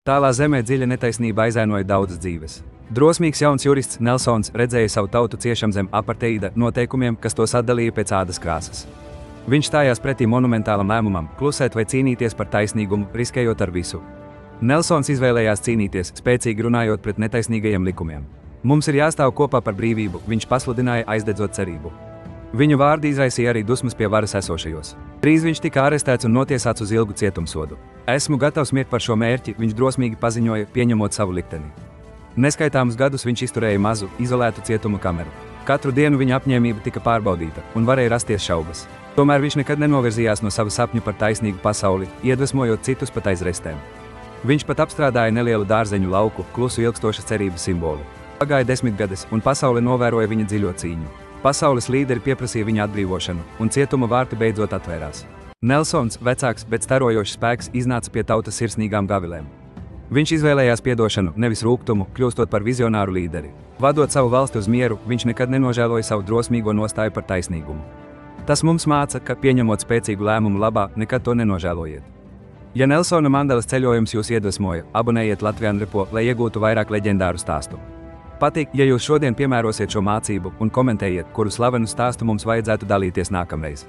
Tālā zemē dziļa netaisnība aizēnoja daudzas dzīves. Drosmīgs jauns jurists Nelsons redzēja savu tautu ciešam zem aparteida noteikumiem, kas tos atdalīja pēc ādas krāsas. Viņš stājās pretī monumentālam lēmumam, klusēt vai cīnīties par taisnīgumu, riskējot ar visu. Nelsons izvēlējās cīnīties, spēcīgi runājot pret netaisnīgajiem likumiem. Mums ir jāstāv kopā par brīvību, viņš pasludināja, aizdedzot cerību. Viņu vārdi izraisīja arī dusmas pie varas esošajos. Drīz viņš tika arestēts un notiesāts uz ilgu cietumsodu. Esmu gatavs mirt par šo mērķi, viņš drosmīgi paziņoja, pieņemot savu likteni. Neskaitāmus gadus viņš izturēja mazu, izolētu cietumu kameru. Katru dienu viņa apņēmība tika pārbaudīta, un varēja rasties šaubas. Tomēr viņš nekad nenovirzījās no sava sapņu par taisnīgu pasauli, iedvesmojot citus pat aiz restēm. Viņš pat apstrādāja nelielu dārzeņu lauku, klusu ilgstošas cerības simbolu. Pagāja 10 gadus, un pasaule novēroja viņa dziļo cīņu. Pasaules līderi pieprasīja viņa atbrīvošanu, un cietuma vārti beidzot atvērās. Nelsons, vecāks, bet starojošs spēks, iznāca pie tautas sirsnīgām gavilēm. Viņš izvēlējās piedošanu, nevis rūgtumu, kļūstot par vizionāru līderi. Vadot savu valsti uz mieru, viņš nekad nenožēloja savu drosmīgo nostāju par taisnīgumu. Tas mums māca, ka, pieņemot spēcīgu lēmumu labā, nekad to nenožēlojiet. Ja Nelsona Mandelas ceļojums jūs iedvesmoja, abonējiet Latvijas Repo, lai iegūtu vairāk leģendāru stāstu. Patīk, ja jūs šodien piemērosiet šo mācību un komentējiet, kuru slavenu stāstu mums vajadzētu dalīties nākamreiz.